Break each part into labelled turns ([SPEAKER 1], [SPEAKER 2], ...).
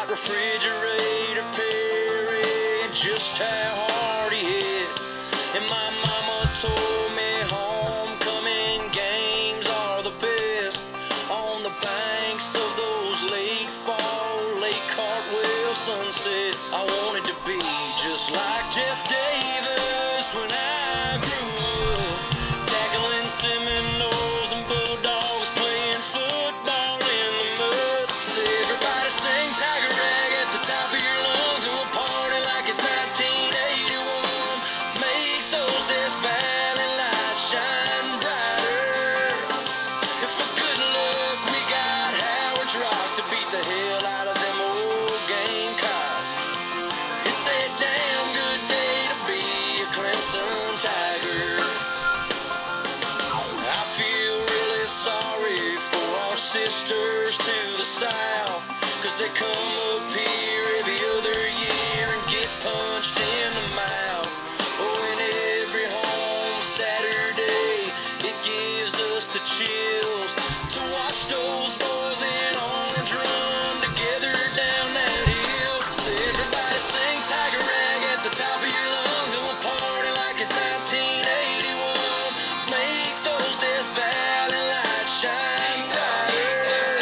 [SPEAKER 1] Refrigerator Perry, and just how hard he hit. And my mama told me homecoming games are the best. On the banks of those late fall, late cartwheel sunsets. I wanted to be just like Jeff Davis when I grew up, tackling Seminoles and Bulldogs, playing football in the mud. So everybody sing Tiger Rag at the top of your lungs, and we'll party like it's 1981. Make those Death Valley lights shine brighter. And for good luck, we got Howard's Rock to beat the hell out of them old Gamecocks. It's a damn good day to be a Clemson Tiger. I feel really sorry for our sisters to the south, 'cause they come up here every other year and get punched in the mouth. Oh, and every home Saturday, it gives us the chills to watch those boys in orange run together down that hill. So everybody sing Tiger Rag at the top of your lungs, and we'll party like it's 1981. Make those Death Valley lights shine brighter.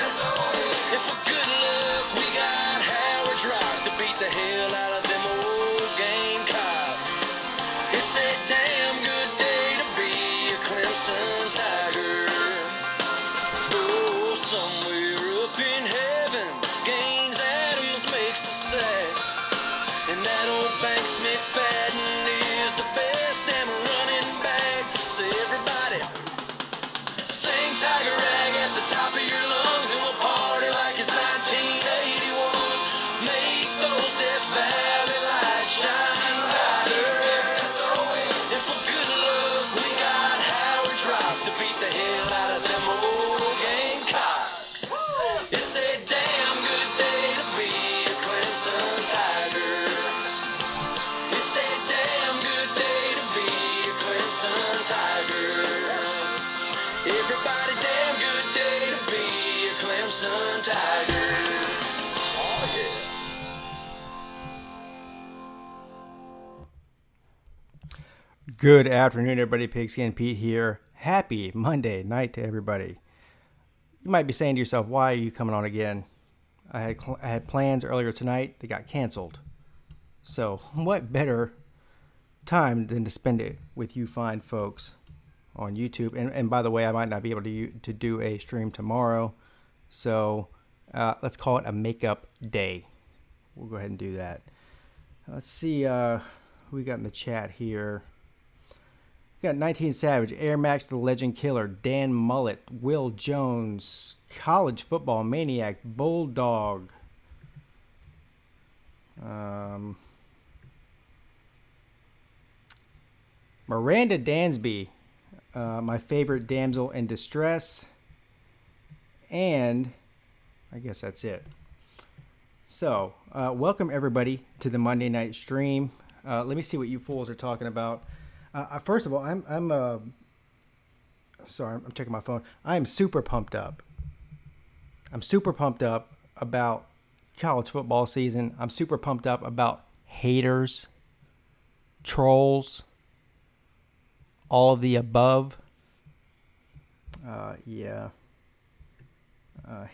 [SPEAKER 1] And for good luck, we got Howard's Rock to beat the hell out of them old Gamecocks. It's a damn good day to be a Clemson Tiger. Oh, somewhere up in heaven, Gaines Adams makes us sad. And that old Banks McFadden is the best damn running back. So everybody sing Tiger Rag at the top of your lungs, and we'll party like it's 1981. Make those Death Valley lights shine brighter. And for good luck, we got Howard's Rock to beat the hell out of them old Gamecocks. It's a damn good day to be a Clemson Tiger. It's a damn good day to be a Clemson Tiger. Everybody, damn good day to be a Clemson Tiger. Oh yeah.
[SPEAKER 2] Good afternoon, everybody. Pigskin Pete here. Happy Monday night to everybody. You might be saying to yourself, why are you coming on again? I had plans earlier tonight. They got canceled. So what better time than to spend it with you fine folks on YouTube? And by the way, I might not be able to do a stream tomorrow. So let's call it a makeup day. We'll go ahead and do that. Let's see who we got in the chat here. We got 19 Savage, Air Max the Legend Killer, Dan Mullet, Will Jones, College Football Maniac, Bulldog. Miranda Dansby, my favorite damsel in distress. And I guess that's it. So, welcome everybody to the Monday night stream. Let me see what you fools are talking about. First of all, I'm sorry, I'm checking my phone. I am super pumped up. I'm super pumped up about college football season. I'm super pumped up about haters, trolls, all of the above. Yeah.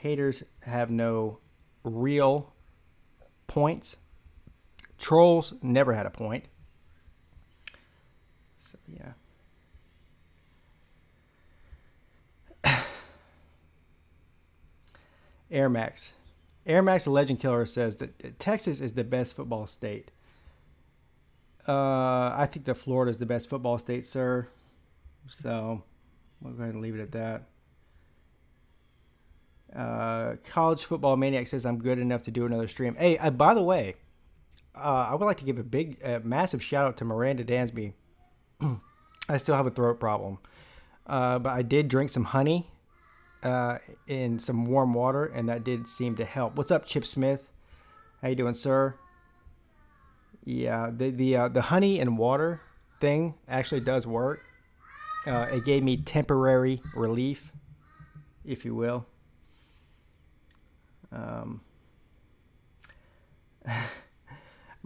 [SPEAKER 2] Haters have no real points. Trolls never had a point. So, yeah. Air Max, the Legend Killer, says that Texas is the best football state. I think that Florida is the best football state, sir. So we'll go ahead and leave it at that. College Football Maniac says I'm good enough to do another stream. Hey, by the way, I would like to give a massive shout out to Miranda Dansby. I still have a throat problem, but I did drink some honey in some warm water, and that did seem to help. What's up, Chip Smith? How you doing, sir? Yeah, the honey and water thing actually does work. It gave me temporary relief, if you will.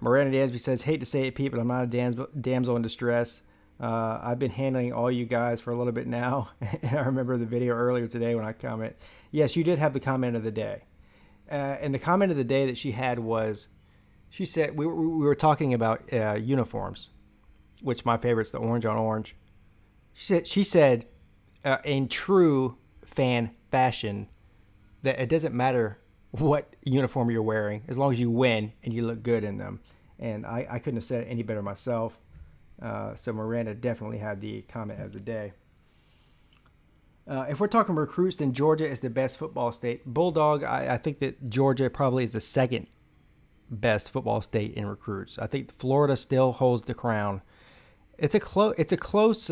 [SPEAKER 2] Miranda Dansby says, hate to say it, Pete, but I'm not a damsel in distress. I've been handling all you guys for a little bit now. And I remember the video earlier today when I comment. Yes, you did have the comment of the day. And the comment of the day that she had was, she said, we were talking about uniforms, which my favorite's the orange on orange. She said in true fan fashion, that it doesn't matter what uniform you're wearing as long as you win and you look good in them. And I couldn't have said it any better myself. So Miranda definitely had the comment of the day. If we're talking recruits, then Georgia is the best football state. Bulldog, I think that Georgia probably is the second best football state in recruits. I think Florida still holds the crown. It's a close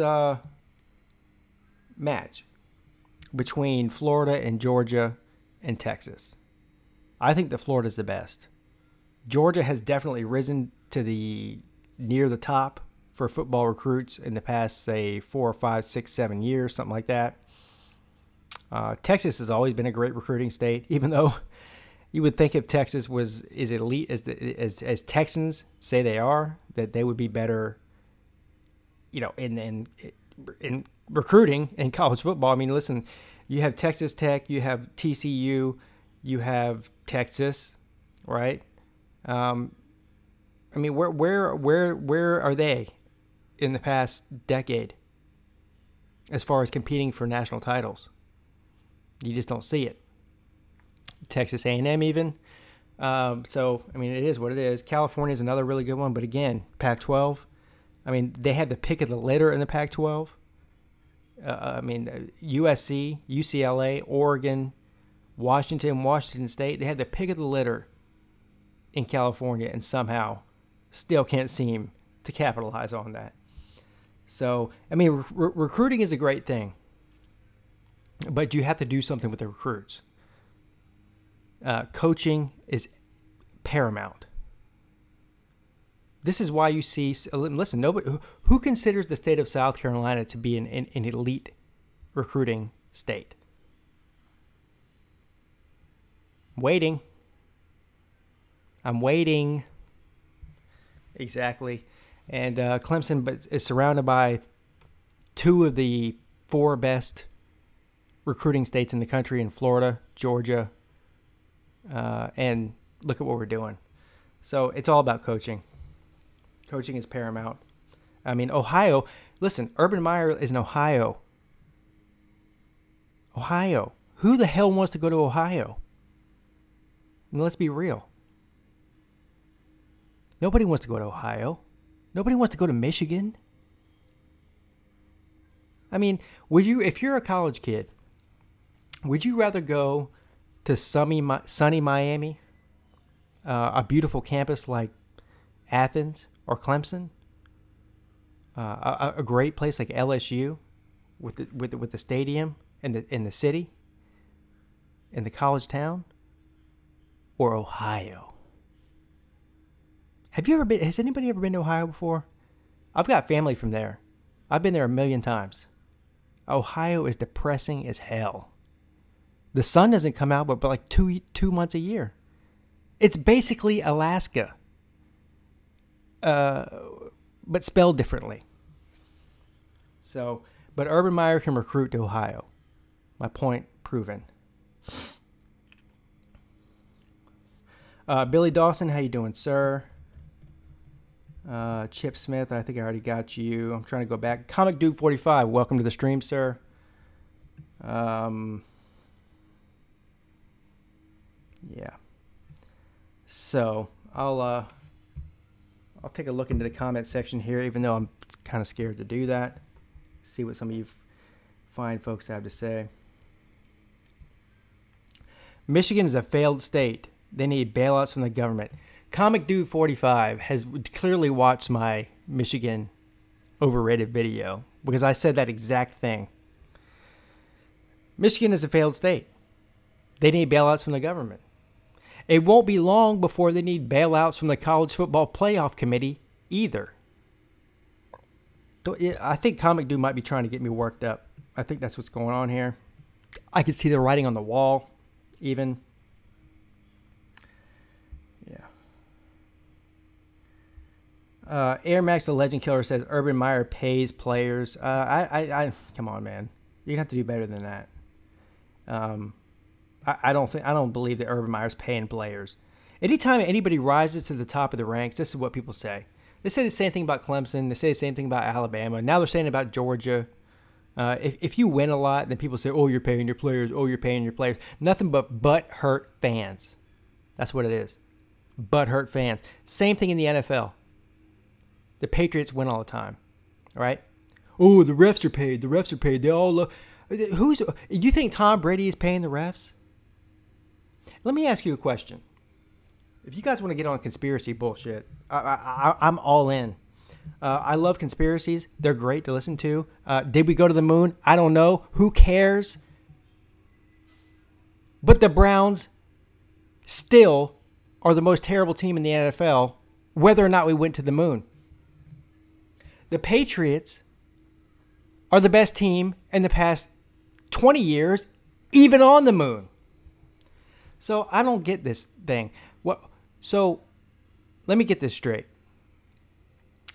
[SPEAKER 2] match between Florida and Georgia and Texas. I think that Florida's the best. Georgia has definitely risen to near the top for football recruits in the past, say, 4 or 5, 6, 7 years, something like that. Texas has always been a great recruiting state, even though you would think if Texas was as elite as Texans say they are, that they would be better, in recruiting in college football. I mean, listen, you have Texas Tech, you have TCU, you have Texas, right? I mean, where are they in the past decade as far as competing for national titles? You just don't see it. Texas A&M even. So, I mean, it is what it is. California is another really good one. But again, Pac-12. I mean, they had the pick of the litter in the Pac-12. USC, UCLA, Oregon, Washington State. They had the pick of the litter in California and somehow still can't seem to capitalize on that. So, I mean, recruiting is a great thing. But you have to do something with the recruits. Coaching is paramount. This is why you see, listen, nobody who considers the state of South Carolina to be an elite recruiting state. I'm waiting. Exactly. And Clemson is surrounded by 2 of the 4 best recruiting states in the country in Florida, Georgia, and look at what we're doing. So it's all about coaching. Coaching is paramount. I mean, Ohio, listen, Urban Meyer is in Ohio. Ohio. Who the hell wants to go to Ohio? I mean, let's be real. Nobody wants to go to Ohio. Nobody wants to go to Michigan. I mean, if you're a college kid, would you rather go to sunny Miami, a beautiful campus like Athens or Clemson, a great place like LSU, with the stadium and the city, and the college town, or Ohio? Has anybody ever been to Ohio before? I've got family from there. I've been there a million times. Ohio is depressing as hell. The sun doesn't come out but like two months a year. It's basically Alaska, but spelled differently. So, but Urban Meyer can recruit to Ohio. My point proven. Billy Dawson, how you doing, sir? Chip Smith, I think I already got you. I'm trying to go back. Comic Dude 45, welcome to the stream, sir. Yeah. So I'll take a look into the comment section here, even though I'm kind of scared to do that. See what some of you fine folks have to say. Michigan is a failed state. They need bailouts from the government. Comic Dude 45 has clearly watched my Michigan overrated video because I said that exact thing. Michigan is a failed state. They need bailouts from the government. It won't be long before they need bailouts from the College Football Playoff Committee either. I think Comic Dude might be trying to get me worked up. I think that's what's going on here. I can see the writing on the wall, even. Yeah. Air Max the Legend Killer says Urban Meyer pays players. I come on, man. You have to do better than that. I don't believe that Urban Meyer's paying players. Anytime anybody rises to the top of the ranks, this is what people say. They say the same thing about Clemson. They say the same thing about Alabama. Now they're saying about Georgia. If you win a lot, then people say, "Oh, you're paying your players. Oh, you're paying your players." Nothing but butt-hurt fans. That's what it is. Butt-hurt fans. Same thing in the NFL. The Patriots win all the time, right? Oh, the refs are paid. The refs are paid. They all love. You think Tom Brady is paying the refs? Let me ask you a question. If you guys want to get on conspiracy bullshit, I'm all in. I love conspiracies. They're great to listen to. Did we go to the moon? I don't know. Who cares? But the Browns still are the most terrible team in the NFL, whether or not we went to the moon. The Patriots are the best team in the past 20 years, even on the moon. So I don't get this thing. So let me get this straight.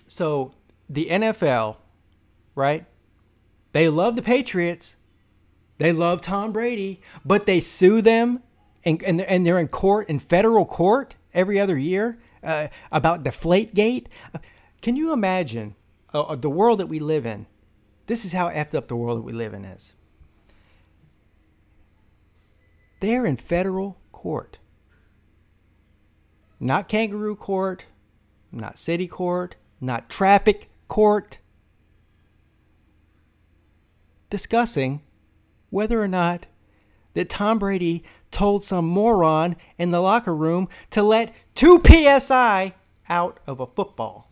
[SPEAKER 2] So the NFL, right? They love the Patriots. They love Tom Brady, but they sue them and they're in court, in federal court every other year about Deflategate. Can you imagine the world that we live in? This is how effed up the world that we live in is. They're in federal court. Not kangaroo court, not city court, not traffic court. Discussing whether or not that Tom Brady told some moron in the locker room to let 2 PSI out of a football.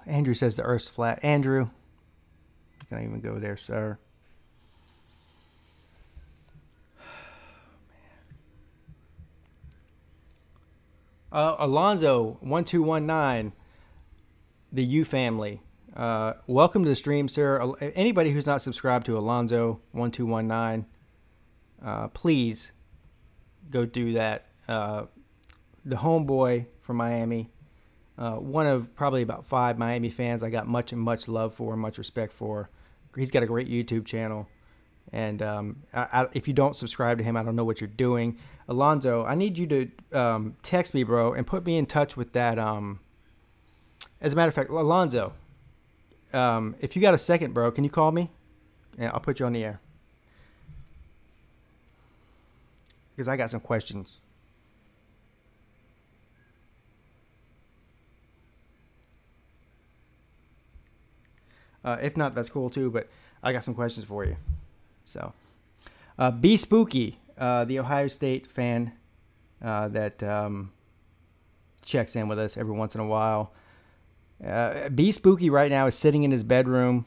[SPEAKER 2] Andrew says the Earth's flat. Andrew, I can't even go there, sir. Alonzo 1219, the U family. Welcome to the stream, sir. Anybody who's not subscribed to Alonzo 1219, please go do that. The homeboy from Miami. One of probably about 5 Miami fans I got much love for, much respect for. He's got a great YouTube channel. And if you don't subscribe to him, I don't know what you're doing. Alonzo, I need you to text me, bro, and put me in touch with that. As a matter of fact, Alonzo, if you got a second, bro, can you call me? And I'll put you on the air. Because I got some questions. If not, that's cool too, but I got some questions for you. So, Be Spooky, the Ohio State fan that checks in with us every once in a while. Be Spooky right now is sitting in his bedroom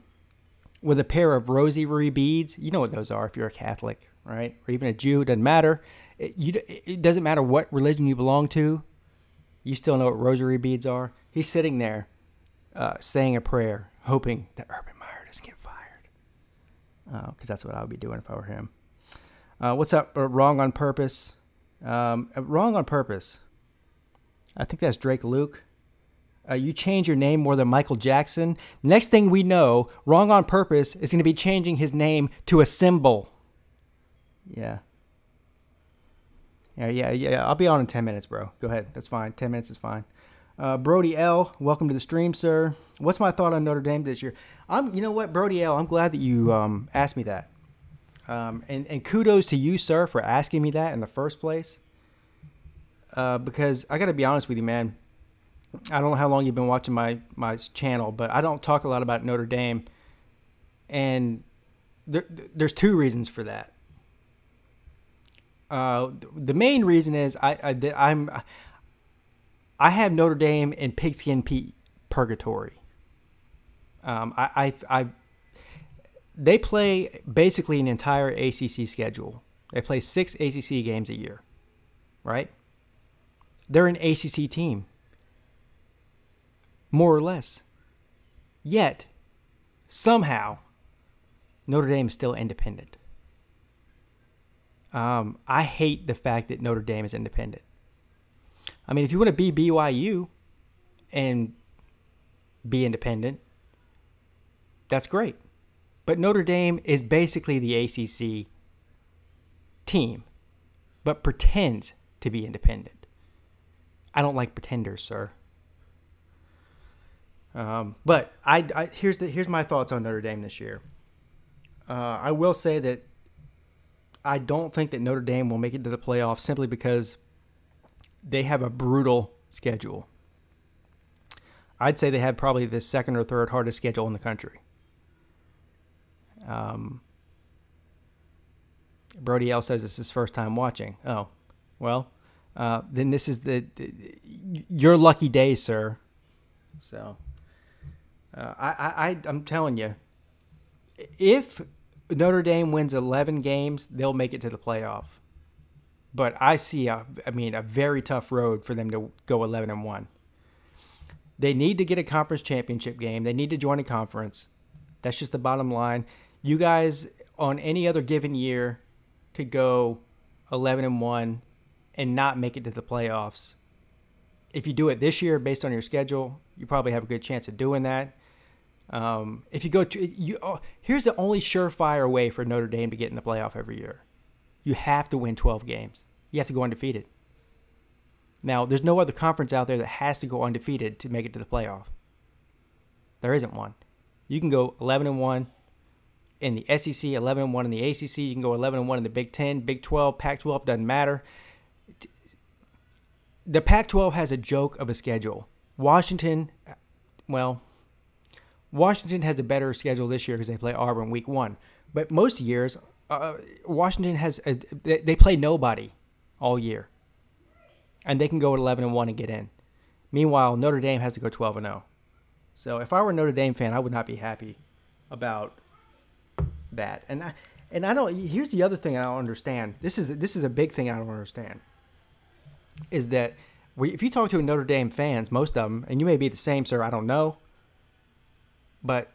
[SPEAKER 2] with a pair of rosary beads. You know what those are if you're a Catholic, right? Or even a Jew, it doesn't matter. It doesn't matter what religion you belong to. You still know what rosary beads are. He's sitting there saying a prayer, hoping that Urban Meyer doesn't get fired. Because that's what I would be doing if I were him. What's up? Wrong on Purpose. Wrong on Purpose. I think that's Drake Luke. You change your name more than Michael Jackson. Next thing we know, Wrong on Purpose is going to be changing his name to a symbol. Yeah. Yeah. I'll be on in 10 minutes, bro. Go ahead. That's fine. 10 minutes is fine. Brody L, welcome to the stream, sir. What's my thought on Notre Dame this year? You know what, Brody L, I'm glad that you asked me that. And kudos to you, sir, for asking me that in the first place. Because I got to be honest with you, man. I don't know how long you've been watching my channel, but I don't talk a lot about Notre Dame. And there's 2 reasons for that. The main reason is I have Notre Dame in Pigskin Pete purgatory. They play basically an entire ACC schedule. They play 6 ACC games a year, right? They're an ACC team. more or less. Yet, somehow, Notre Dame is still independent. I hate the fact that Notre Dame is independent. I mean, if you want to be BYU and be independent, that's great. But Notre Dame is basically the ACC team, but pretends to be independent. I don't like pretenders, sir. But here's my thoughts on Notre Dame this year. I will say that I don't think that Notre Dame will make it to the playoffs simply because they have a brutal schedule. I'd say they have probably the second or third hardest schedule in the country. Brody L says it's his first time watching. Oh, well, then this is your lucky day, sir. So, I'm telling you, if Notre Dame wins 11 games, they'll make it to the playoff. But I see a very tough road for them to go 11-1. They need to get a conference championship game. They need to join a conference. That's just the bottom line. You guys, on any other given year, could go 11-1 and not make it to the playoffs. If you do it this year based on your schedule, you probably have a good chance of doing that. If you go to here's the only surefire way for Notre Dame to get in the playoff every year. You have to win 12 games. You have to go undefeated. Now, there's no other conference out there that has to go undefeated to make it to the playoff. There isn't one. You can go 11-1 in the SEC, 11-1 in the ACC. You can go 11-1 in the Big 10, Big 12, Pac-12. Doesn't matter. The Pac-12 has a joke of a schedule. Washington has a better schedule this year because they play Auburn week 1. But most years, Washington they play nobody all year. And they can go at 11-1 and get in. Meanwhile, Notre Dame has to go 12-0. So if I were a Notre Dame fan, I would not be happy about that. And I don't. Here's the other thing I don't understand. This is a big thing I don't understand. Is that if you talk to Notre Dame fans, most of them, and you may be the same, sir, I don't know, but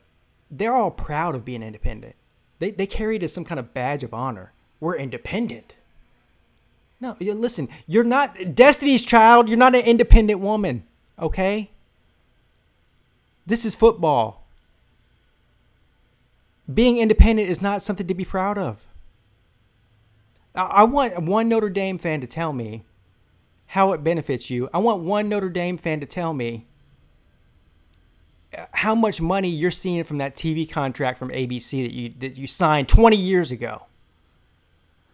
[SPEAKER 2] they're all proud of being independent. They carry it as some kind of badge of honor. We're independent. No, listen, you're not Destiny's Child. You're not an independent woman, okay? This is football. Being independent is not something to be proud of. I want one Notre Dame fan to tell me how it benefits you. I want one Notre Dame fan to tell me how much money you're seeing from that TV contract from ABC that you signed 20 years ago.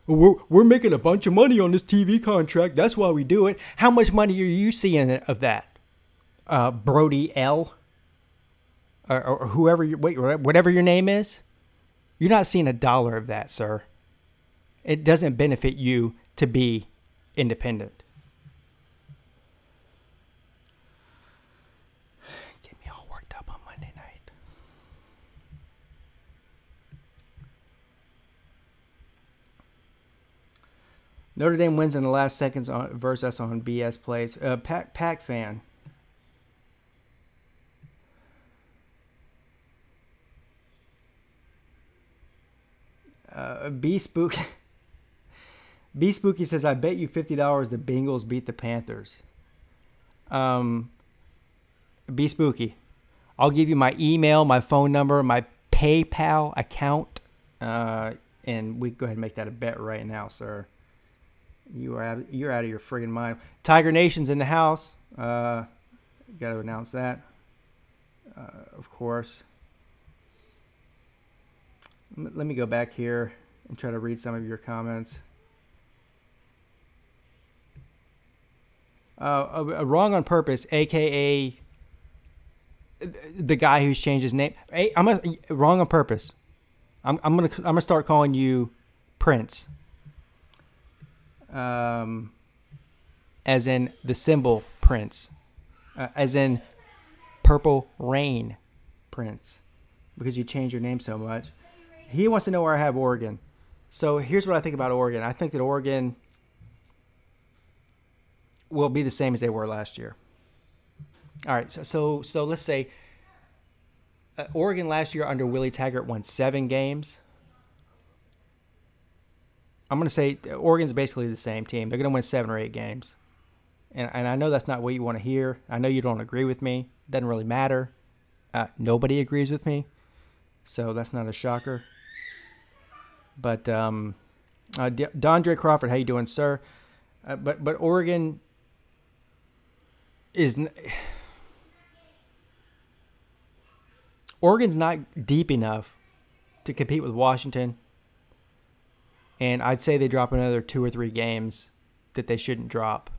[SPEAKER 2] We're making a bunch of money on this TV contract. That's why we do it. How much money are you seeing of that? Brody L? Or whoever, whatever your name is? You're not seeing $1 of that, sir. It doesn't benefit you to be independent. Get me all worked up on Monday night. Notre Dame wins in the last seconds versus us on BS plays. Pac fan. B Spooky says, I bet you $50 the Bengals beat the Panthers. B Spooky, I'll give you my email, my phone number, my PayPal account, and we can go ahead and make that a bet right now, sir. You're out of your friggin' mind. Tiger Nation's in the house. Got to announce that, of course. Let me go back here and try to read some of your comments. Wrong on purpose, a.k.a. the guy who's changed his name. Hey, wrong on purpose. I'm gonna start calling you Prince. As in the symbol Prince. As in Purple Rain Prince. Because you changed your name so much. He wants to know where I have Oregon. So here's what I think about Oregon. I think that Oregon will be the same as they were last year. All right, so let's say Oregon last year under Willie Taggart won 7 games. I'm going to say Oregon's basically the same team. They're going to win 7 or 8 games. And I know that's not what you want to hear. I know you don't agree with me. It doesn't really matter. Nobody agrees with me. So that's not a shocker. But Dondre Crawford, how you doing, sir? But Oregon is... Oregon's not deep enough to compete with Washington. And I'd say they drop another 2 or 3 games that they shouldn't drop.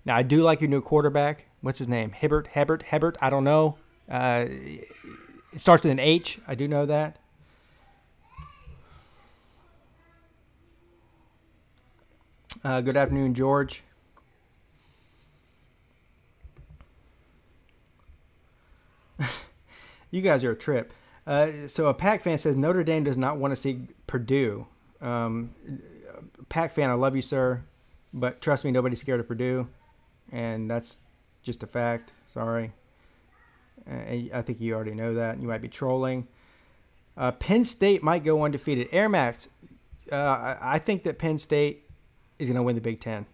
[SPEAKER 2] Now, I do like your new quarterback. What's his name? Hebert? I don't know. It starts with an H. I do know that. Good afternoon, George. You guys are a trip. So a Pac fan says Notre Dame does not want to see Purdue. Pac fan, I love you, sir, but trust me, nobody's scared of Purdue, and that's just a fact. Sorry. I think you already know that. You might be trolling. Penn State might go undefeated. Air Max, I think that Penn State is going to win the Big Ten.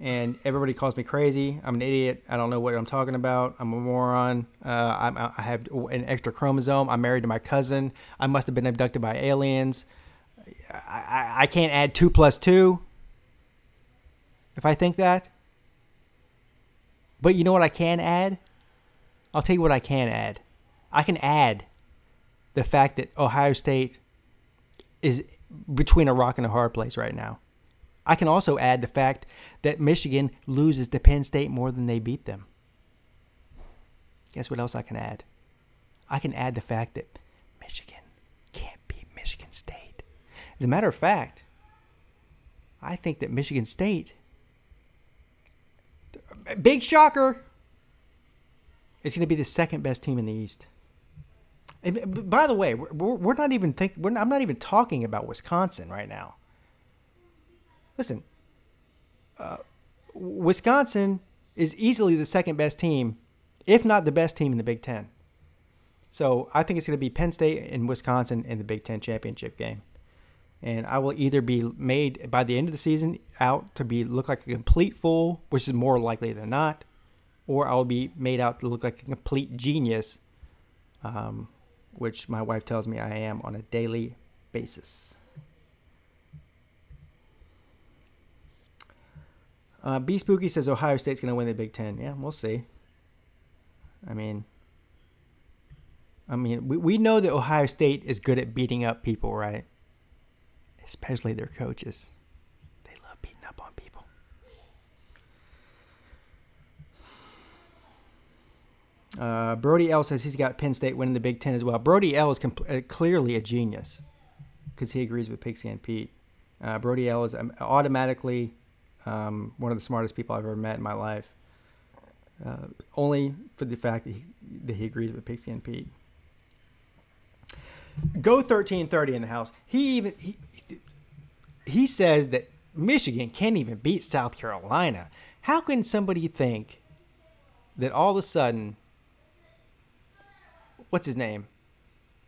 [SPEAKER 2] And everybody calls me crazy. I'm an idiot. I don't know what I'm talking about. I'm a moron. I have an extra chromosome. I'm married to my cousin. I must have been abducted by aliens. I can't add 2 plus 2 if I think that. But you know what I can add? I'll tell you what I can add. I can add the fact that Ohio State is between a rock and a hard place right now. I can also add the fact that Michigan loses to Penn State more than they beat them. Guess what else I can add? I can add the fact that Michigan can't beat Michigan State. As a matter of fact, I think that Michigan State, big shocker, is going to be the second best team in the East. And by the way, I'm not even talking about Wisconsin right now. Listen, Wisconsin is easily the second best team, if not the best team in the Big Ten. So I think it's going to be Penn State and Wisconsin in the Big Ten championship game. And I will either be made by the end of the season out to look like a complete fool, which is more likely than not, or I will be made out to look like a complete genius, which my wife tells me I am on a daily basis. B Spooky says Ohio State's going to win the Big Ten. Yeah, we'll see. I mean, we know that Ohio State is good at beating up people, right? Especially their coaches. They love beating up on people. Brody L says he's got Penn State winning the Big Ten as well. Brody L is clearly a genius because he agrees with Pigsky and Pete. Brody L is automatically one of the smartest people I've ever met in my life. Only for the fact that he agrees with Pigsky and Pete. Go 1330 in the house. He says that Michigan can't even beat South Carolina. How can somebody think that all of a sudden, what's his name?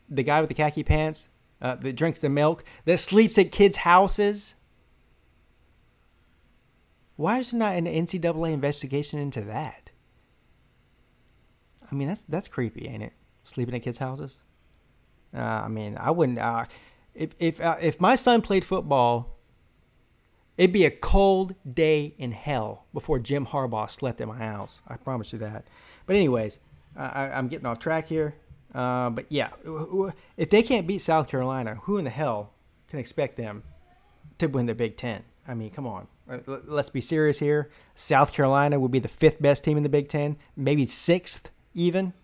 [SPEAKER 2] The guy with the khaki pants that drinks the milk, that sleeps at kids' houses? Why is there not an NCAA investigation into that? I mean, that's creepy, ain't it? Sleeping at kids' houses. I wouldn't. If my son played football, it'd be a cold day in hell before Jim Harbaugh slept at my house. I promise you that. But anyways, I'm getting off track here. But yeah, if they can't beat South Carolina, who in the hell can expect them to win the Big Ten? I mean, come on. Let's be serious here. South Carolina will be the 5th best team in the Big Ten, maybe 6th even.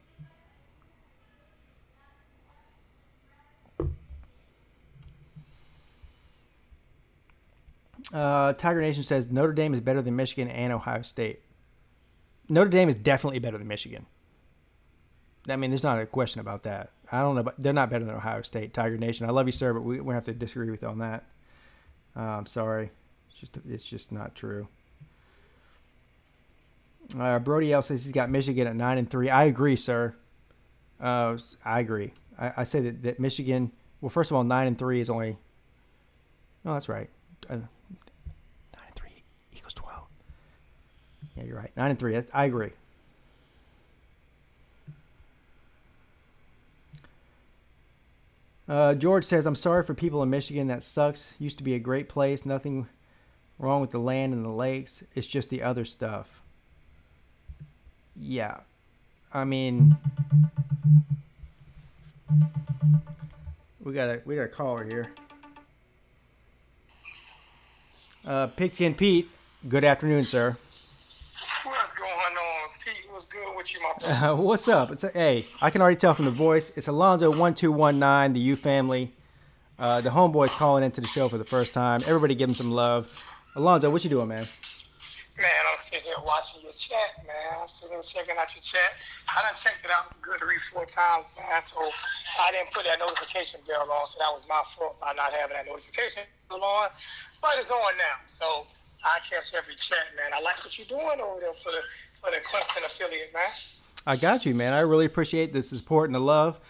[SPEAKER 2] Tiger Nation says Notre Dame is better than Michigan and Ohio State. Notre Dame is definitely better than Michigan. I mean, there's not a question about that. I don't know, but they're not better than Ohio State. Tiger Nation, I love you, sir, but we have to disagree with you on that. I'm sorry. It's just not true. Brody L says he's got Michigan at 9-3. I agree, sir. I agree. I say that Michigan. Well, first of all, 9-3 is only. No, that's right. 9-3 equals 12. Yeah, you're right. 9-3. I agree. George says, I'm sorry for people in Michigan. That sucks. Used to be a great place. Nothing wrong with the land and the lakes. It's just the other stuff. Yeah. I mean, we got a caller here. Pigskin Pete, good afternoon, sir.
[SPEAKER 3] What's going on, Pete? What's good with you, my brother?
[SPEAKER 2] What's up? Hey, I can already tell from the voice. It's Alonzo 1219, the U family. The homeboy's calling into the show for the first time. Everybody give him some love. Alonzo, what you doing, man?
[SPEAKER 3] Man, I'm sitting here watching your chat, man. I'm sitting here checking out your chat. I done checked it out good 3-4 times, man. So I didn't put that notification bell on, so that was my fault by not having that notification bell on. But it's on now, so I catch every chat, man. I like what you're doing over there for the Clemson affiliate, man.
[SPEAKER 2] I got you, man. I really appreciate the support and the love.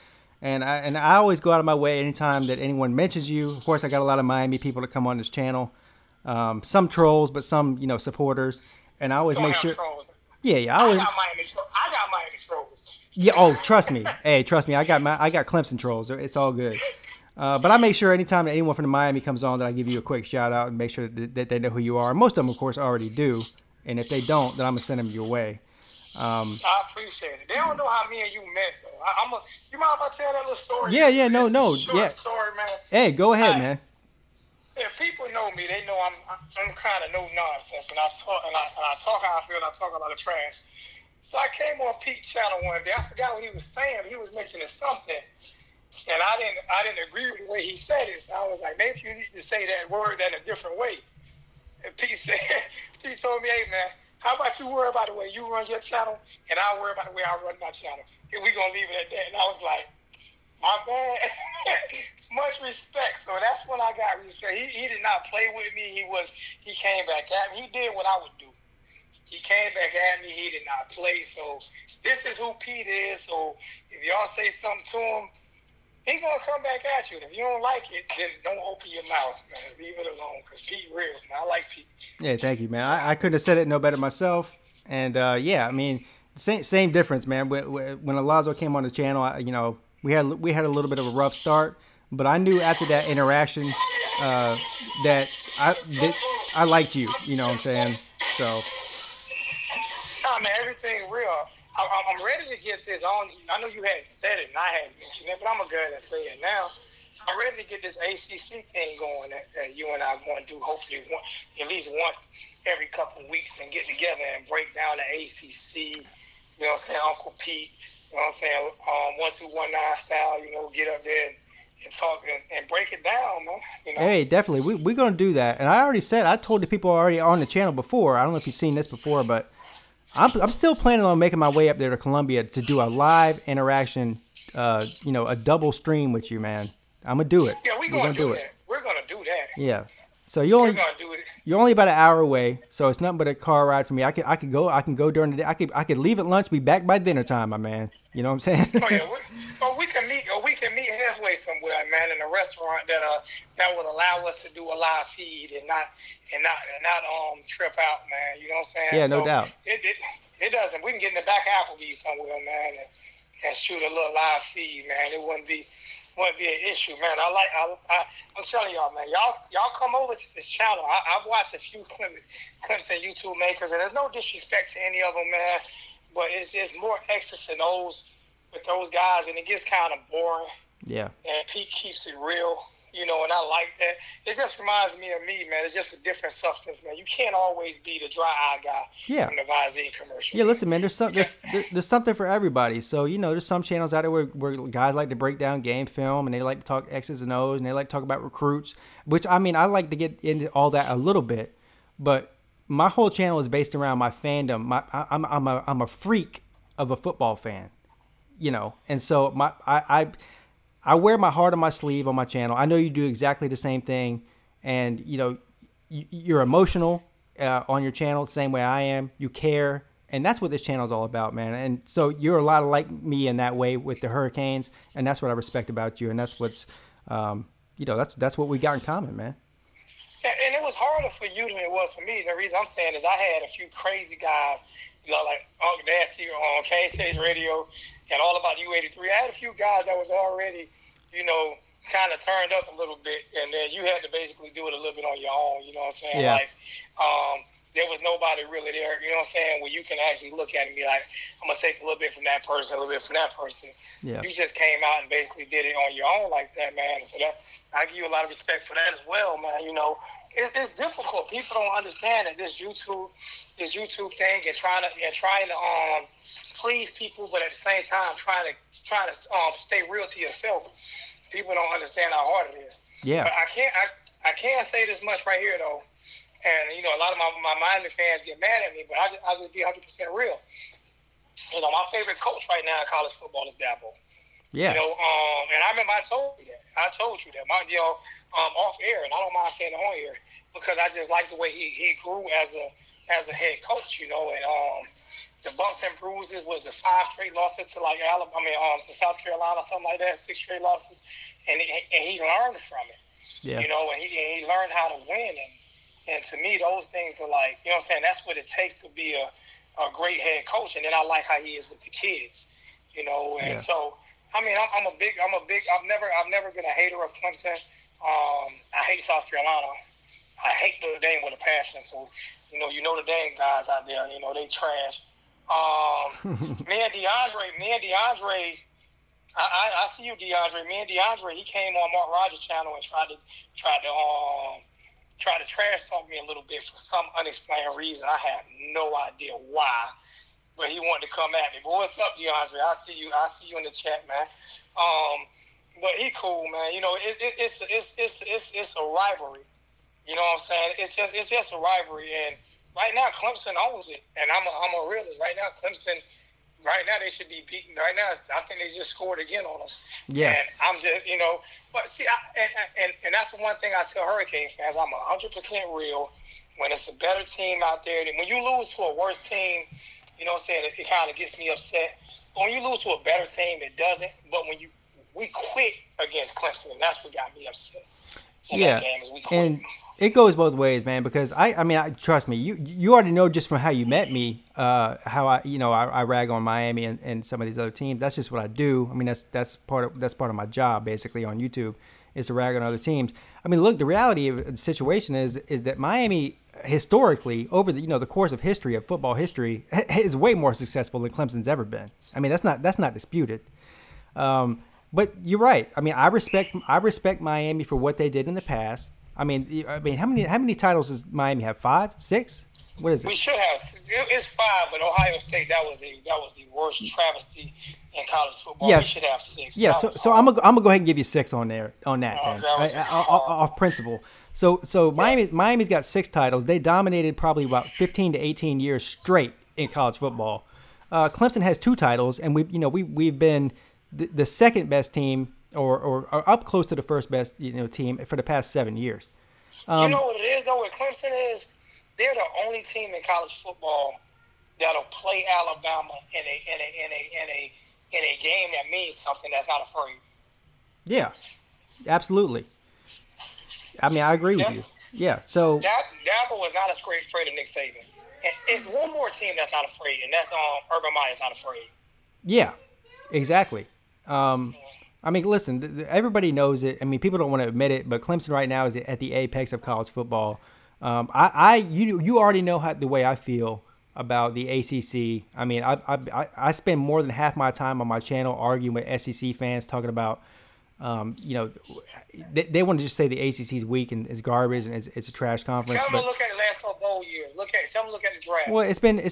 [SPEAKER 2] And I always go out of my way anytime that anyone mentions you. Of course, I got a lot of Miami people that come on this channel. Some trolls, but some, supporters. And I always make sure. Trolls. Yeah. I got
[SPEAKER 3] Miami trolls.
[SPEAKER 2] Yeah. Oh, trust me. Hey, trust me. I got Clemson trolls. It's all good. But I make sure anytime that anyone from Miami comes on that I give you a quick shout out and make sure that they know who you are. Most of them, of course, already do. And if they don't, then I'm going to send them your way.
[SPEAKER 3] I appreciate it. They don't know how me and you met, though. You mind if I tell that little story?
[SPEAKER 2] Yeah, no.
[SPEAKER 3] Short story, man.
[SPEAKER 2] Hey, go ahead, man.
[SPEAKER 3] If people know me, they know I'm kind of no nonsense, and I talk how I feel, and I talk a lot of trash. So I came on Pete's channel one day. I forgot what he was saying. He was mentioning something, and I didn't agree with the way he said it. So I was like, maybe you need to say that word in a different way. And Pete told me, hey man, how about you worry about the way you run your channel, and I'll worry about the way I run my channel. And we're gonna leave it at that. And I was like, my bad. Much respect. So that's when I got respect. He did not play with me. He came back at me. He did what I would do. He came back at me. He did not play. So this is who Pete is. So if y'all say something to him, he's going to come back at you. And if you don't like it, then don't open your mouth, man. Leave it alone, because Pete real, man. I like Pete.
[SPEAKER 2] Yeah, thank you, man. I couldn't have said it no better myself. And, yeah, I mean, same difference, man. When Alonzo came on the channel, we had a little bit of a rough start. But I knew after that interaction that I liked you. You know what I'm saying? So.
[SPEAKER 3] Nah, man, everything real. I'm ready to get this on. I know you hadn't said it and I hadn't mentioned it, but I'm going to go ahead and say it now. I'm ready to get this ACC thing going that you and I are going to do hopefully at least once every couple of weeks and get together and break down the ACC. You know what I'm saying? Uncle Pete, you know what I'm saying? 1219 style, get up there and talk and break it down, man.
[SPEAKER 2] Hey, definitely. We're going to do that. And I told the people already on the channel before. I don't know if you've seen this before, but I'm still planning on making my way up there to Columbia to do a live interaction, a double stream with you, man. I'm going to do it.
[SPEAKER 3] Yeah, we're going to do it. We're going to do that.
[SPEAKER 2] Yeah. So you're only about an hour away, so it's nothing but a car ride for me. I can go during the day. I could leave at lunch, be back by dinner time, my man. You know what I'm saying?
[SPEAKER 3] Oh yeah, we can meet halfway somewhere, man, in a restaurant that will allow us to do a live feed and not trip out, man. You know what I'm saying?
[SPEAKER 2] Yeah, no doubt.
[SPEAKER 3] It doesn't. We can get in the back of Applebee's somewhere, man, and shoot a little live feed, man. It wouldn't be an issue, man. I'm telling y'all, man. Y'all come over to this channel. I've watched a few clips of YouTube makers, and there's no disrespect to any of them, man. But it's just more X's and O's with those guys, and it gets kind of boring.
[SPEAKER 2] Yeah. And
[SPEAKER 3] Pete keeps it real, and I like that. It just reminds me of me, man. It's just a different substance, man. You can't always be the dry eye guy from the Visine commercial.
[SPEAKER 2] Yeah, listen, man. There's something for everybody. So there's some channels out there where guys like to break down game film, and they like to talk X's and O's, and they like to talk about recruits. Which I like to get into all that a little bit, but my whole channel is based around my fandom. I'm a freak of a football fan, and so I wear my heart on my sleeve on my channel. I know you do exactly the same thing, and you're emotional on your channel the same way I am. You care, And that's what this channel is all about, man. And so you're a lot like me in that way with the Hurricanes, and that's what I respect about you. And that's what's, that's what we got in common, man.
[SPEAKER 3] And it was harder for you than it was for me. The reason I'm saying is I had a few crazy guys, like Uncle Nasty on Kane Stage Radio and All About U83. I had a few guys that was already, kind of turned up a little bit, and then you had to basically do it a little bit on your own, you know what I'm saying?
[SPEAKER 2] Yeah.
[SPEAKER 3] Like, there was nobody really there, you know what I'm saying, where you can actually look at it and be like, I'm going to take a little bit from that person, a little bit from that person.
[SPEAKER 2] Yeah.
[SPEAKER 3] You just came out and basically did it on your own like that, man. So that I give you a lot of respect for that as well, man. It's difficult. People don't understand that this YouTube thing and trying to please people, but at the same time trying to stay real to yourself. People don't understand how hard it is.
[SPEAKER 2] Yeah.
[SPEAKER 3] But I can't say this much right here though. And a lot of my Miami fans get mad at me, but I'll just be 100% real. My favorite coach right now in college football is Dabo.
[SPEAKER 2] Yeah.
[SPEAKER 3] And I remember I told you that. Off air, and I don't mind saying it on air because I just like the way he grew as a head coach. And the bumps and bruises was the 5 straight losses to to South Carolina, something like that, 6 straight losses, and he learned from it.
[SPEAKER 2] Yeah.
[SPEAKER 3] And he learned how to win, and to me, those things are like, you know what I'm saying, that's what it takes to be a great head coach. And then I like how he is with the kids, and so I've never been a hater of Clemson. I hate South Carolina. I hate Notre Dame with a passion. So, Notre Dame guys out there, they trash. Me and DeAndre, I see you, DeAndre. Me and DeAndre, he came on Mark Rogers' channel and tried to trash talk me a little bit for some unexplained reason. I have no idea why, but he wanted to come at me. But what's up, DeAndre? I see you in the chat, man. But he cool, man. It's a rivalry. You know what I'm saying? It's just a rivalry, and right now Clemson owns it, and I'm a realist. Right now, Clemson. Right now they should be beaten. Right now, I think they just scored again on us.
[SPEAKER 2] Yeah.
[SPEAKER 3] And I'm just, but see, and that's the one thing I tell Hurricane fans. I'm 100% real. When it's a better team out there, when you lose to a worse team, you know what I'm saying, it kind of gets me upset. But when you lose to a better team, it doesn't. But when we quit against Clemson, and that's what got me upset.
[SPEAKER 2] Yeah.
[SPEAKER 3] That game is we quit.
[SPEAKER 2] And it goes both ways, man, because I trust me, you already know just from how you met me, how I rag on Miami and some of these other teams. That's just what I do. I mean, that's part of my job basically on YouTube, is to rag on other teams. I mean, look, the reality of the situation is that Miami historically, over the course of history, of football history, is way more successful than Clemson's ever been. I mean, that's not disputed. But you're right. I mean, I respect Miami for what they did in the past. I mean, how many titles does Miami have? 5, 6? What is it?
[SPEAKER 3] We should have. It's 5, but Ohio State, that was the worst travesty in college football.
[SPEAKER 2] Yeah.
[SPEAKER 3] We should have 6.
[SPEAKER 2] Yeah. So I'm gonna go ahead and give you 6 on that.
[SPEAKER 3] That
[SPEAKER 2] Off principle. So Miami's got 6 titles. They dominated probably about 15 to 18 years straight in college football. Clemson has 2 titles, and we've been the second best team. Or up close to the first best team for the past 7 years.
[SPEAKER 3] You know what it is though with Clemson is they're the only team in college football that'll play Alabama in a game that means something that's not afraid.
[SPEAKER 2] Yeah, absolutely. I mean, I agree with you. Yeah. So
[SPEAKER 3] Dabo was not afraid of Nick Saban. And it's one more team that's not afraid, and that's Urban Meyer's not afraid.
[SPEAKER 2] Yeah, exactly. I mean, listen, everybody knows it. I mean, people don't want to admit it, but Clemson right now is at the apex of college football. You already know the way I feel about the ACC. I mean, I spend more than half my time on my channel arguing with SEC fans, talking about, they want to just say the ACC is weak and it's garbage and it's a trash conference.
[SPEAKER 3] Tell them to look at the last couple bowl years. Tell them to look at the draft.
[SPEAKER 2] Well, it's been 4.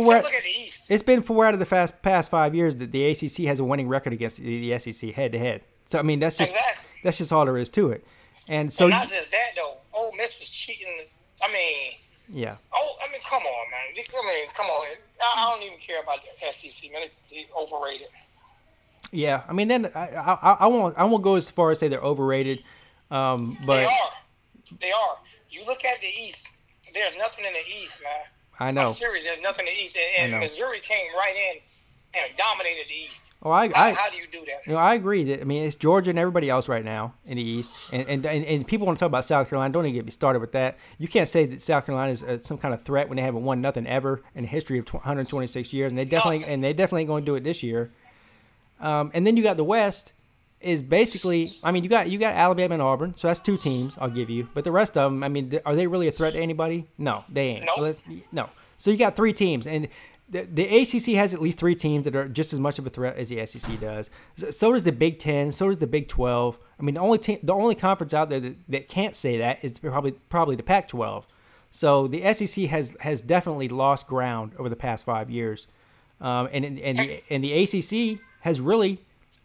[SPEAKER 3] Look at the East.
[SPEAKER 2] It's been 4 out of the past 5 years that the ACC has a winning record against the SEC head to head. So I mean, that's just all there is to it. And so,
[SPEAKER 3] not just that though. Ole Miss was cheating. I mean,
[SPEAKER 2] yeah.
[SPEAKER 3] Come on, man. Come on. I don't even care about the SEC, man. They overrated.
[SPEAKER 2] Yeah, I mean, then I won't go as far as say they're overrated, but
[SPEAKER 3] they are. You look at the East. There's nothing in the East, man.
[SPEAKER 2] I know.
[SPEAKER 3] I'm serious. There's nothing in the East, and Missouri came right in and dominated the East.
[SPEAKER 2] Oh,
[SPEAKER 3] how do you do that?
[SPEAKER 2] I agree. That, I mean, it's Georgia and everybody else right now in the East, and people want to talk about South Carolina. Don't even get me started with that. You can't say that South Carolina is some kind of threat when they haven't won nothing ever in the history of 126 years, and they definitely ain't going to do it this year. And then you got the West. Is basically, I mean, you got Alabama and Auburn, so that's 2 teams I'll give you. But the rest of them, I mean, are they really a threat to anybody? No, they ain't.
[SPEAKER 3] Nope.
[SPEAKER 2] No. So you got 3 teams, and the ACC has at least 3 teams that are just as much of a threat as the SEC does. So does the Big 10. So does the Big 12. I mean, the only conference out there that can't say that is probably the Pac-12. So the SEC has definitely lost ground over the past 5 years, and the ACC has really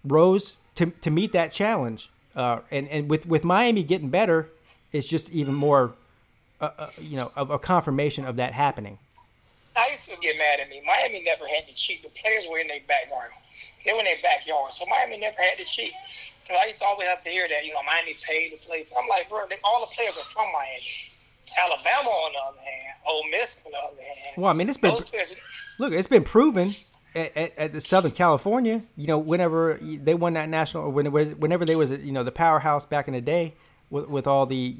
[SPEAKER 2] rose to meet that challenge, and with Miami getting better, it's just even more, of a confirmation of that happening.
[SPEAKER 3] I used to get mad at me. Miami never had to cheat. The players were in their background. They were in their backyard, so Miami never had to cheat. And I used to always have to hear that, Miami paid to play. I'm like, bro, all the players are from Miami. Alabama, on the other hand, Ole Miss, on the other hand.
[SPEAKER 2] Well, I mean, it's been proven. At the Southern California, whenever they won that national, or whenever they was, the powerhouse back in the day, with all the,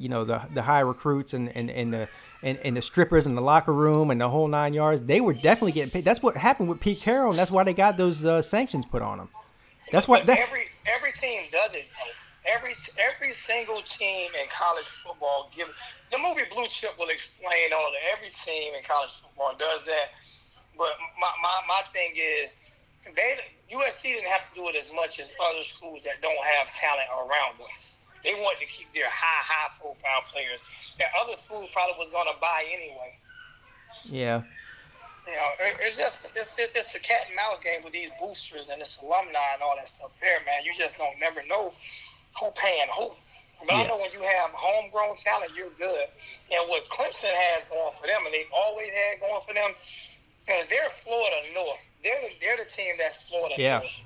[SPEAKER 2] the high recruits and the strippers in the locker room and the whole 9 yards, they were definitely getting paid. That's what happened with Pete Carroll, and that's why they got those sanctions put on them. That's what
[SPEAKER 3] every team does it. Every single team in college football the movie Blue Chip will explain all that. Every team in college football does that. But my thing is, USC didn't have to do it as much as other schools that don't have talent around them. They wanted to keep their high profile players that other schools probably was going to buy anyway.
[SPEAKER 2] Yeah.
[SPEAKER 3] It's a cat and mouse game with these boosters and this alumni and all that stuff there, man. You just don't never know who paying who. But I know when you have homegrown talent, you're good. And what Clemson has going for them, and they've always had going for them, because they're Florida North. They're the team that's Florida North.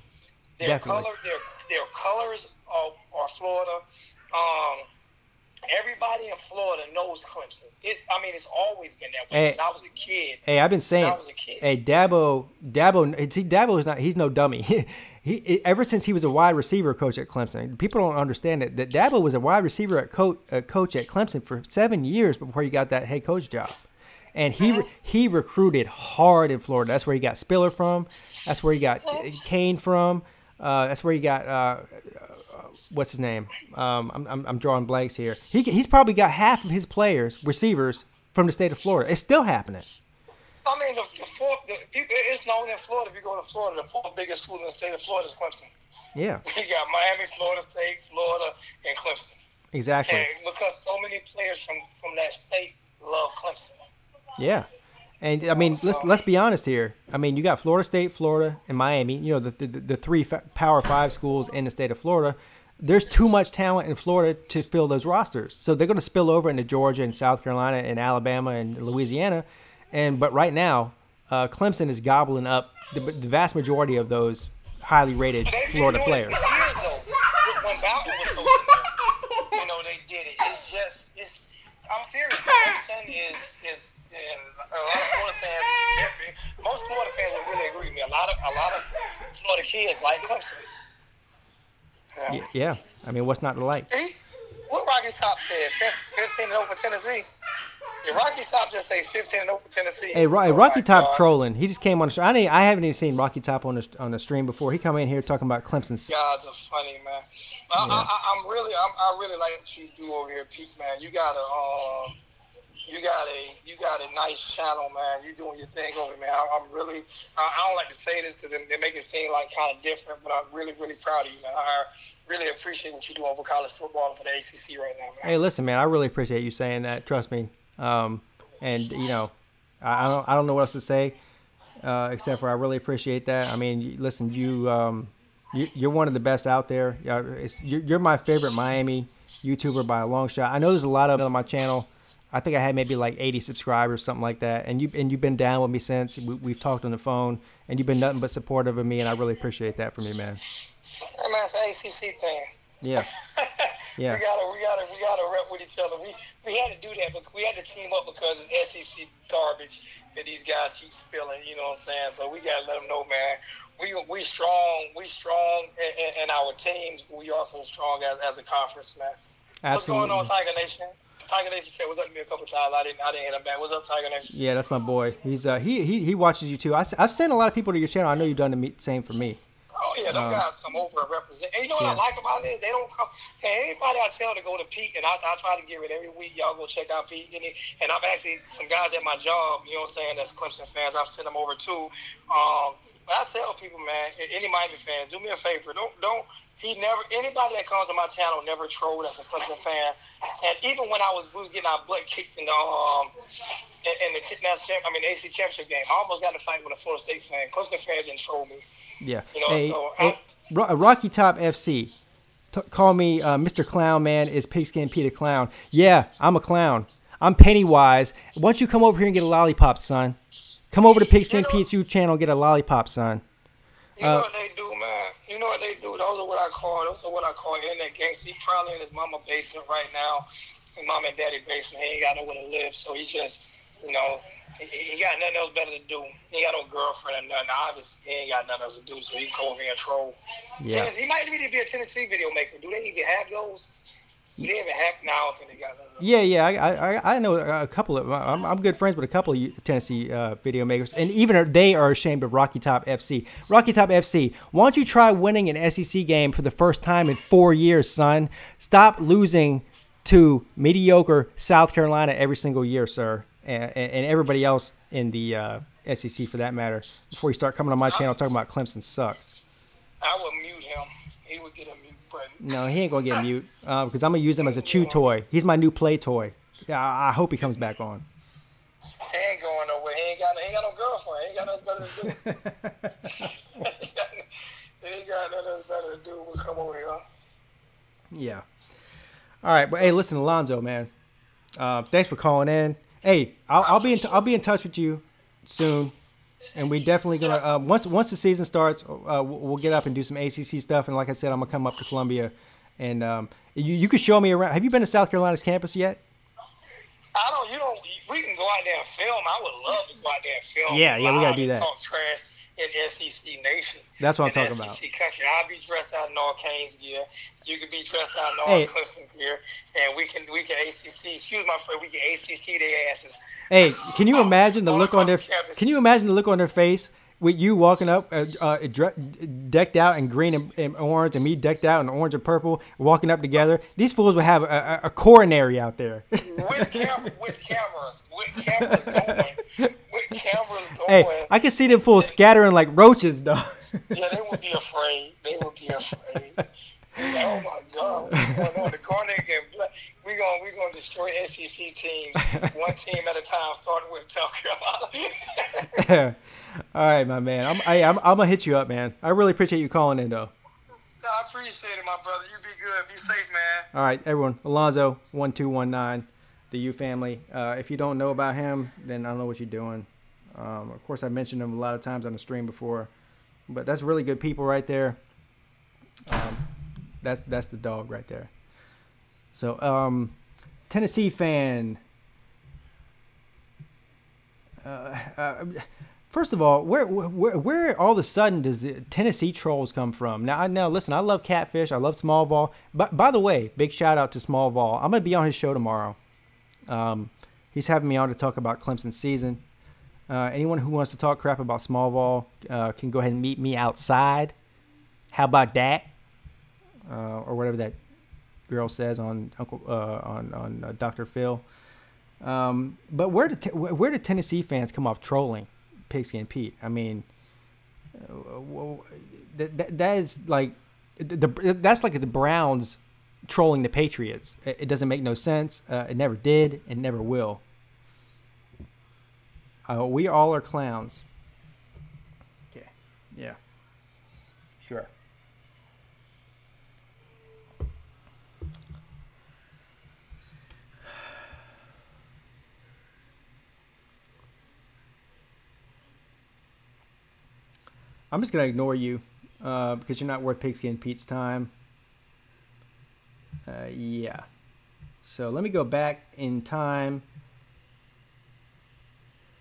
[SPEAKER 3] Their colors are Florida. Everybody in Florida knows Clemson. It's always been that way since I was a kid.
[SPEAKER 2] Hey, I've been saying. Hey, Dabo. See, Dabo is not. He's no dummy. Ever since he was a wide receiver coach at Clemson, people don't understand that Dabo was a wide receiver coach at Clemson for 7 years before he got that head coach job. And he recruited hard in Florida. That's where he got Spiller from. That's where he got Kane from. That's where he got what's his name? I'm drawing blanks here. He's probably got half of his receivers from the state of Florida. It's still happening.
[SPEAKER 3] I mean, it's known in Florida. If you go to Florida, the 4th biggest school in the state of Florida is Clemson.
[SPEAKER 2] Yeah.
[SPEAKER 3] You got Miami, Florida State, Florida, and Clemson.
[SPEAKER 2] Exactly.
[SPEAKER 3] And because so many players from that state love Clemson.
[SPEAKER 2] Yeah. And I mean, let's be honest here. I mean, you got Florida State, Florida, and Miami. The 3 Power 5 schools in the state of Florida. There's too much talent in Florida to fill those rosters, so they're going to spill over into Georgia and South Carolina and Alabama and Louisiana. But right now, Clemson is gobbling up the vast majority of those highly rated Florida players.
[SPEAKER 3] Years though, when Bowden was coaching them, they did it. It's I'm serious. Clemson is a lot of Florida fans. Most Florida fans would really agree with me. A lot of Florida kids like Clemson.
[SPEAKER 2] Yeah. I mean, what's not to like?
[SPEAKER 3] What Rocky Top said? 15 and over Tennessee. Did Rocky Top just say 15 and over Tennessee?
[SPEAKER 2] Hey, Rocky Top trolling. He just came on the show. I haven't even seen Rocky Top on the stream before. He come in here talking about Clemson.
[SPEAKER 3] Guys are funny, man. I really like what you do over here, Pete, man. You got a nice channel, man. You doing your thing over here, man. I don't like to say this because it make it seem like kind of different, but I'm really, really proud of you, man. I really appreciate what you do over college football for the ACC right now, man.
[SPEAKER 2] Hey, listen, man. I really appreciate you saying that. Trust me. And I don't know what else to say except for I really appreciate that. I mean, listen, you're one of the best out there. You're my favorite Miami YouTuber by a long shot. I know there's a lot of them on my channel. I think I had maybe like 80 subscribers, something like that. And you've been down with me since. We've talked on the phone, and you've been nothing but supportive of me, and I really appreciate that from you, man.
[SPEAKER 3] Hey, man, it's an ACC thing.
[SPEAKER 2] Yeah. Yeah.
[SPEAKER 3] We gotta rep with each other. We had to do that, but we had to team up because it's SEC garbage that these guys keep spilling. You know what I'm saying? So we gotta let them know, man. We strong. We strong in our teams. We also strong as a conference, man.
[SPEAKER 2] Absolutely.
[SPEAKER 3] What's going on, Tiger Nation? Tiger Nation said what's up to me a couple times. I didn't hit him back. What's up, Tiger Nation?
[SPEAKER 2] Yeah, that's my boy. He's he watches you too. I've sent a lot of people to your channel. I know you've done the same for me.
[SPEAKER 3] Oh yeah, them guys come over and represent. And you know what I like about this? They don't come. Hey, anybody I tell to go to Pete, and I try to give it every week. Y'all go check out Pete, and I'm actually some guys at my job. You know what I'm saying? That's Clemson fans. I've sent them over too. But I tell people, man, any Miami fans, do me a favor. Don't. Anybody that comes to my channel never troll that's a Clemson fan. And even when we was getting our butt kicked in the AC championship game, I almost got in a fight with a Florida State fan. Clemson fans didn't troll me.
[SPEAKER 2] Yeah.
[SPEAKER 3] You know,
[SPEAKER 2] Rocky Top FC. Call me Mr. Clown Man. Is Pigskin Pete a clown? Yeah, I'm a clown. I'm Pennywise. Why don't you come over here and get a lollipop, son? Come over to Pigskin Pete's YouTube channel and get a lollipop, son.
[SPEAKER 3] You know what they do, man? You know what they do? Those are what I call internet gangs. He probably in his mama basement right now, his mom and daddy basement. He ain't got nowhere to live, so he just, you know, he got nothing else better to do. He ain't got no girlfriend or nothing. Obviously, he ain't got nothing else to do, so he can go over here and troll.
[SPEAKER 2] Yeah.
[SPEAKER 3] He might even be a Tennessee video maker. Do they even have those? Do they even have? No, I don't think they got none of those.
[SPEAKER 2] Yeah. I know a couple of. I'm good friends with a couple of Tennessee video makers, and even they are ashamed of Rocky Top FC. Rocky Top FC, why don't you try winning an SEC game for the first time in 4 years, son? Stop losing to mediocre South Carolina every single year, sir, and everybody else in the SEC for that matter. Before you start coming on my channel talking about Clemson sucks.
[SPEAKER 3] I would mute him. He would get a mute button.
[SPEAKER 2] No, he ain't gonna get mute because I'm gonna use him as a chew toy. He's my new play toy. I hope he comes back on.
[SPEAKER 3] He ain't going nowhere. He ain't got no girlfriend. He ain't got nothing better to do. He ain't got nothing else better to do but come over here.
[SPEAKER 2] Yeah. All right, but hey, listen, Alonzo, man. Thanks for calling in. Hey, I'll be in touch with you soon. And we definitely gonna once the season starts, we'll get up and do some ACC stuff. And like I said, I'm gonna come up to Columbia, and you could show me around. Have you been to South Carolina's campus yet? We can go out there and film. I would love to go out there and film. Yeah, we gotta do that.
[SPEAKER 3] Talk trash in SEC Nation.
[SPEAKER 2] That's what I'm talking
[SPEAKER 3] about. SEC
[SPEAKER 2] about.
[SPEAKER 3] country. I'll be dressed out in all Canes gear. You could be dressed out in all Clemson gear, and we can ACC. Excuse my friend. We can ACC their asses.
[SPEAKER 2] Hey, can you imagine the look on their? Can you imagine the look on their face with you walking up, decked out in green and orange, and me decked out in orange and purple, walking up together? These fools would have a coronary out there.
[SPEAKER 3] With cameras going.
[SPEAKER 2] Hey, I can see them fools scattering like roaches, though.
[SPEAKER 3] Yeah, they would be afraid. Oh my God, what's going on? The corner again. We're gonna destroy SEC teams one team at a time, starting with South Carolina.
[SPEAKER 2] All right, my man. I'm gonna hit you up, man. I really appreciate you calling in, though.
[SPEAKER 3] No, I appreciate it, my brother. You be good. Be safe, man.
[SPEAKER 2] All right, everyone. Alonzo 1219, the U family. If you don't know about him, then I don't know what you're doing. Of course, I mentioned him a lot of times on the stream before, but that's really good people right there. That's the dog right there. So, Tennessee fan. First of all, where all of a sudden does the Tennessee trolls come from? Now, listen, I love Catfish. I love Small Vol. But by the way, big shout out to Small Vol. I'm gonna be on his show tomorrow. He's having me on to talk about Clemson's season. Anyone who wants to talk crap about Small Vol can go ahead and meet me outside. How about that? Or whatever that girl says on Dr. Phil. But where did Tennessee fans come off trolling Pigskin Pete? I mean, that is like that's like the Browns trolling the Patriots. It doesn't make no sense. It never did. It never will. We all are clowns. Okay. Yeah. Sure. I'm just going to ignore you because you're not worth Pigskin Pete's time. Yeah. So let me go back in time.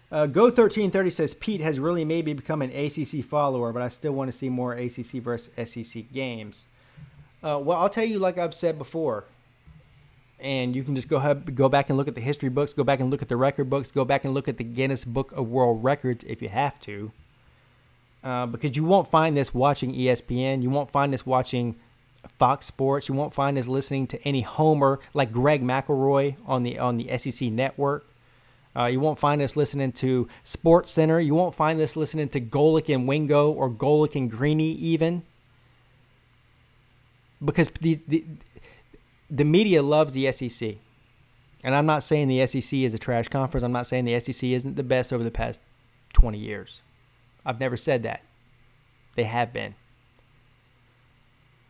[SPEAKER 2] Go 1330 says Pete has really maybe become an ACC follower, but I still want to see more ACC versus SEC games. Well, I'll tell you, like I've said before, and you can just go back and look at the history books, go back and look at the record books, go back and look at the Guinness Book of World Records if you have to, because you won't find this watching ESPN, you won't find this watching Fox Sports, you won't find this listening to any homer like Greg McElroy on the SEC network. You won't find us listening to Sports Center. You won't find us listening to Golick and Wingo or Golick and Greeny even. Because the media loves the SEC. And I'm not saying the SEC is a trash conference. I'm not saying the SEC isn't the best over the past 20 years. I've never said that. They have been.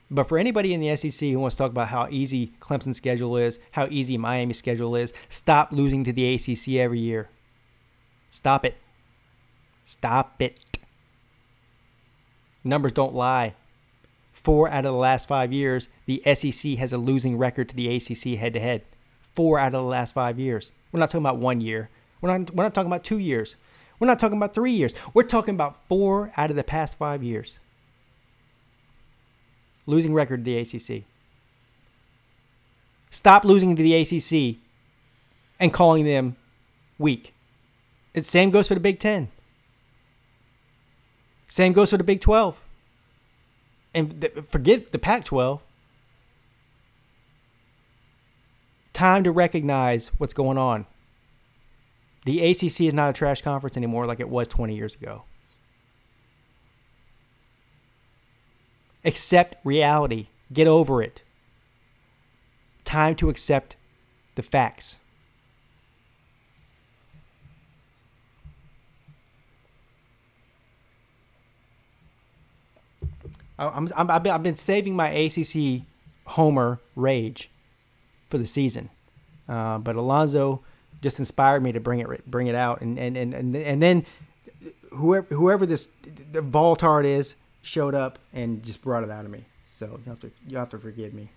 [SPEAKER 2] But for anybody in the SEC who wants to talk about how easy Clemson's schedule is, how easy Miami's schedule is, stop losing to the ACC every year. Stop it. Stop it. Numbers don't lie. 4 out of the last 5 years, the SEC has a losing record to the ACC head-to-head. 4 out of the last 5 years. We're not talking about 1 year. We're not talking about 2 years. We're not talking about 3 years. We're talking about 4 out of the past 5 years. Losing record to the ACC. Stop losing to the ACC and calling them weak. The same goes for the Big Ten. Same goes for the Big 12. And forget the Pac-12. Time to recognize what's going on. The ACC is not a trash conference anymore like it was 20 years ago. Accept reality. Get over it. Time to accept the facts. I've been saving my ACC homer rage for the season, but Alonzo just inspired me to bring it out, and then whoever the Voltard is showed up and just brought it out of me. So you have to forgive me.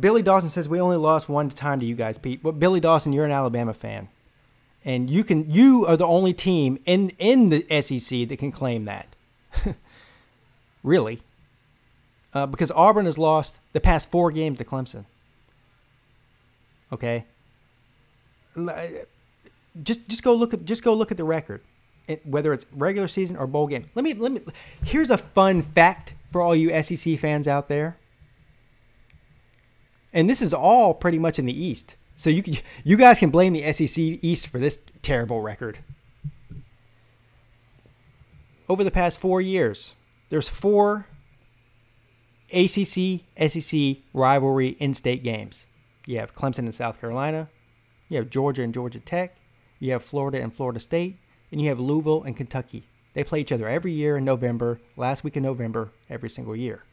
[SPEAKER 2] Billy Dawson says we only lost 1 time to you guys, Pete. But Billy Dawson, you're an Alabama fan, and you are the only team in the SEC that can claim that. Really, because Auburn has lost the past 4 games to Clemson. Okay. Just go look at the record, whether it's regular season or bowl game. Let me. Here's a fun fact for all you SEC fans out there. And this is all pretty much in the East. So you guys can blame the SEC East for this terrible record. Over the past 4 years, there's 4 ACC-SEC rivalry in-state games. You have Clemson and South Carolina. You have Georgia and Georgia Tech. You have Florida and Florida State. And you have Louisville and Kentucky. They play each other every year in November, last week in November, every single year.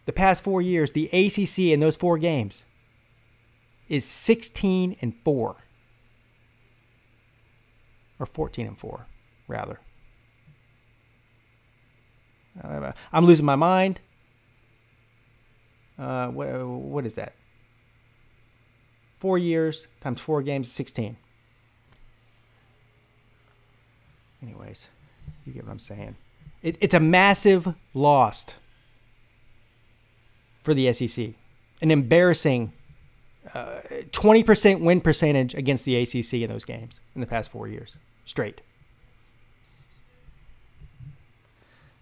[SPEAKER 2] The past 4 years, the ACC in those 4 games is 16-4. Or 14-4, rather. I'm losing my mind. What is that? 4 years times 4 games, 16. Anyways, you get what I'm saying. It's a massive loss for the SEC. An embarrassing 20% win percentage against the ACC in those games in the past 4 years straight.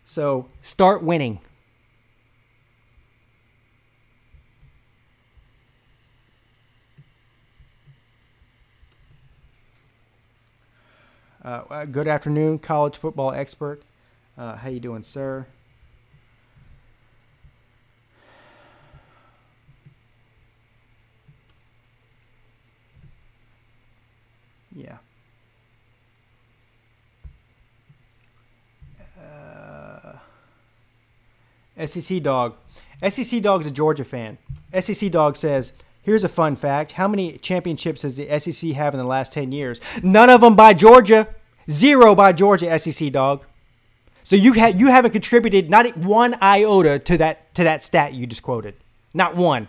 [SPEAKER 2] So start winning. Good afternoon, college football expert. How you doing, sir? Yeah. SEC Dog. SEC Dog's a Georgia fan. SEC Dog says, Here's a fun fact. How many championships does the SEC have in the last 10 years? None of them by Georgia. 0 by Georgia, SEC dog. So you haven't contributed not one iota to that stat you just quoted. Not one.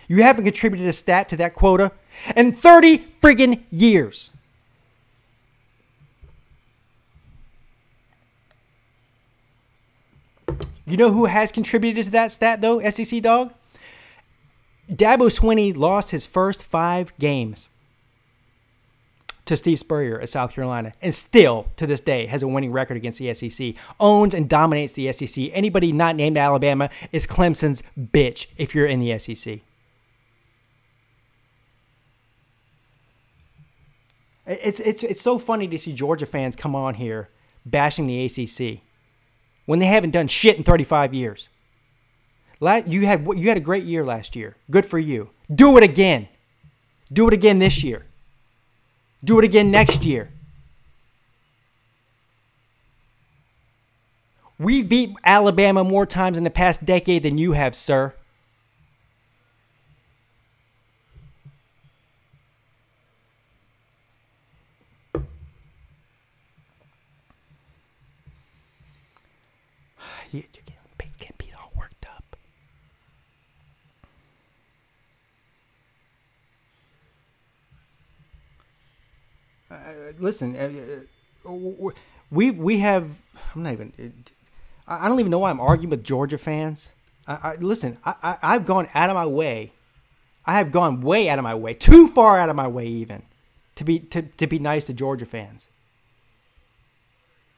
[SPEAKER 2] You haven't contributed a stat to that quota in 30 friggin' years. You know who has contributed to that stat, though, SEC dog? Dabo Swinney lost his first 5 games to Steve Spurrier at South Carolina, and still, to this day, has a winning record against the SEC. Owns and dominates the SEC. Anybody not named Alabama is Clemson's bitch if you're in the SEC. It's so funny to see Georgia fans come on here bashing the ACC when they haven't done shit in 35 years. You had a great year last year. Good for you. Do it again. Do it again this year. Do it again next year. We've beat Alabama more times in the past decade than you have, sir. You're getting Pete all worked up. Listen, we have. I'm not even. I don't even know why I'm arguing with Georgia fans. Listen, I've gone out of my way. I have gone way out of my way, too far out of my way, even to be nice to Georgia fans.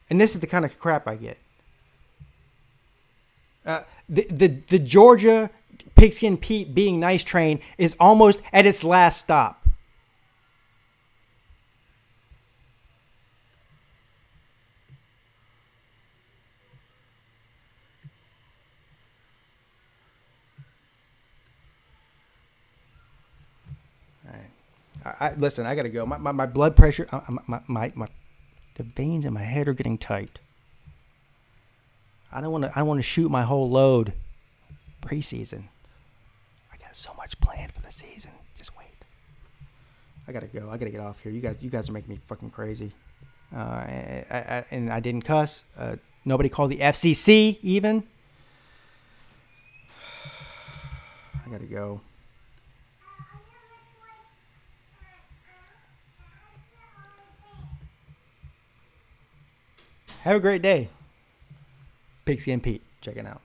[SPEAKER 2] And this is the kind of crap I get. The Georgia Pigskin Pete being nice train is almost at its last stop. Listen, I gotta go. My blood pressure, the veins in my head are getting tight. I don't want to shoot my whole load preseason. I got so much planned for the season. Just wait. I gotta go. I gotta get off here. You guys are making me fucking crazy. And I didn't cuss. Nobody called the FCC even. I gotta go. Have a great day. Pigskin Pete, checking out.